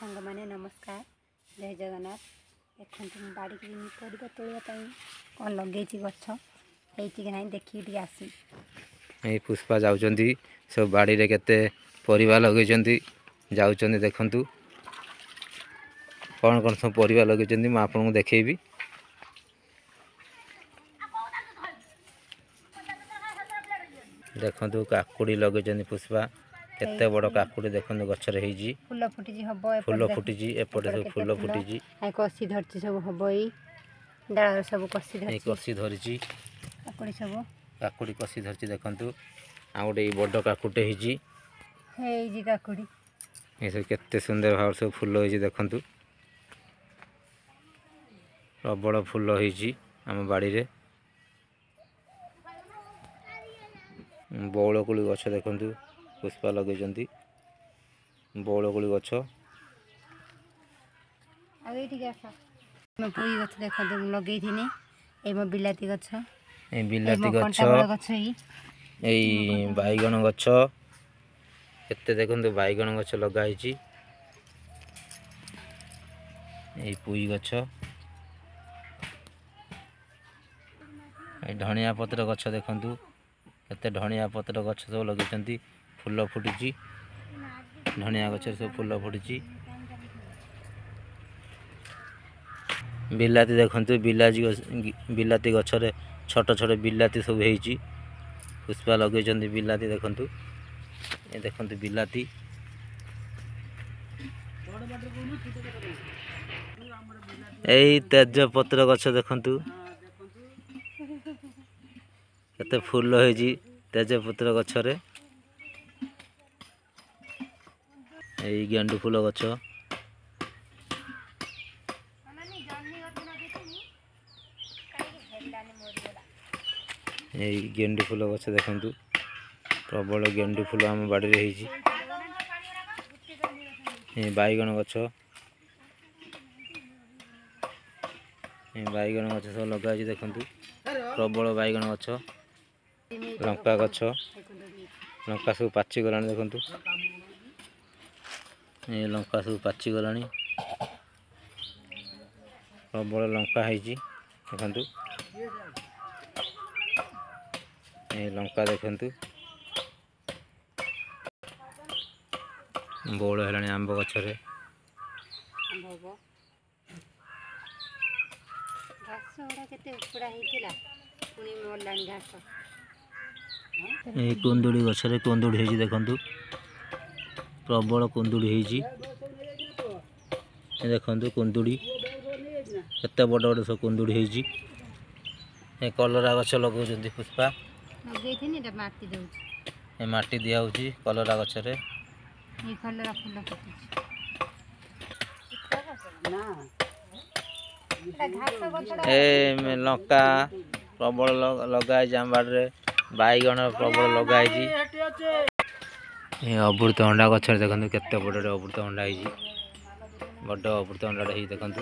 सांग माने नमस्कार जय जगन्नाथ। देखते बाड़ी की परिवा तोड़ापी कौन लगे गछ कि ना देखिए आसी पुष्पा जाउचंदी सब बाड़ी रे केते परिवा लगे जाउचंदी देखंतु कौन कौन सब परिवा लगे मैं आपको देखेबी। देखंतु काकुड़ी लगे पुष्पा केते बड़ काकुड़ी देखंतु गछरे हेजी फूल फुटी एपटे सब फूल फुटी कसी धरती सब हम डाल सब कसी धरिची काकुड़ी कसी धरची देखंतु आ गोटे बड़ काकुटे हेजी काकुड़ी ये सब केते सुंदर भाव सब फूल होइजी देखंतु प्रबल फूल होइजी आम बाड़ी रे। बौलकुली गछ देखंतु पुष्पा लगे बौलकुली गछ पुई गछ देख लगे बिलाती गछ बिलाती गछ बैगण गछ केते देखंतु बैगण गछ लगाई पुई गछ धनिया पत्र गछ देखंतु केते धनिया पत्र गछ सब लगे फूल फुटी धनिया गछ सब फूल फुटी बिलाती देखंतु बिलाती गछरे छोट छोट बिलाती सब हेची पुष्पा लगे बिलाती देखंतु ये देखंतु बिलाती एई तेज पत्र गछ देखंतु केते फूल होइजी तेज पत्र गछरे एई गेंडू फूल गछ एई गेंडू फूल गछ देखंतु प्रबल गेंडू फूल आम बाड़ी रे हेइजी बैगण गछ बैगण गछ सब लगा देखंतु प्रबल बैगण गछ लंका गछ लंका सब पाची गलानी देखंतु ये लंका सब पाची गलानी प्रबल लंका हेइजी देखंतु ये लंका देखंतु बौल हेलानी आंब गछरे कुंदुड़ी गछरे कुंदुड़ी हेजी देखंतु प्रबल कुंदुड़ी हेजी देखंतु कुंदुड़ी केते बड़ बड़ सब कुंदुड़ी हेजी कलरा गछ लगौचंदी पुष्पा माटी दिया होची कलरा गछरे लंका प्रबल लगाई आम बाड़े बैगण प्रबल लगाई अमृतभंडा गछ देखते केते बड़ अमृतभंडा बड़ अमृतभंडा देखंतु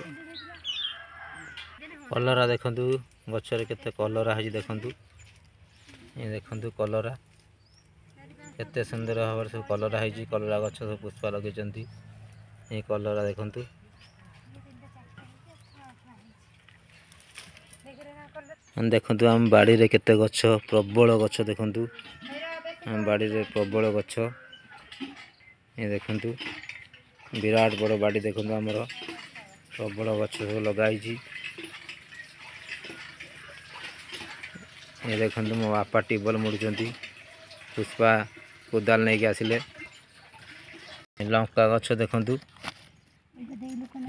कलरा देखंतु गछरे केते कलरा है देखंतु ये देखंतु कलरा केते सुंदर भाव सब कलरा है कलरा गछ सब पुष्पा लगे ये कलरा देखंतु देखंतु आम बाड़ी रे केते गछ प्रबल गछ देखंतु आम बाड़ी रे प्रबल गछ ये देखंतु विराट बड़ बाड़ी देखंतु हमर प्रबल गछ सब लगाई ये देखंतु मो बापा टिबल मुड़ुचंती पुष्पा कोदाल नहीं आसिले लंका गछ देखंतु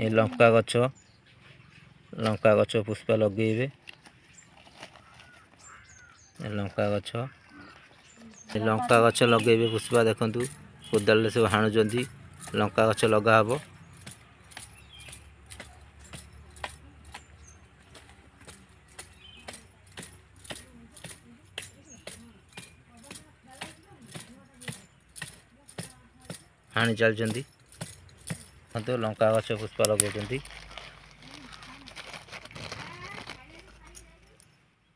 ये लंका गछ पुष्पा लगेबे लंका गछ लगेबे पुष्पा देखंतु कोदाल सब हाणुचंती लंका गछ लगा हबो हाणी चलचंती तो लंका गछ पुष्पा लगौचंती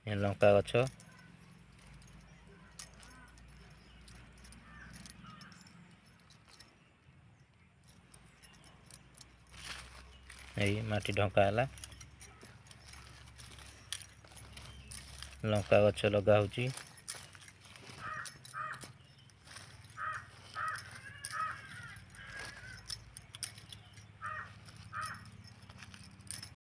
लंका गछ ଏଇ ମାଟି ଢଙ୍କା ହେଲା। ଲଙ୍କା ଗଛ ଲଗା ହେଉଛି।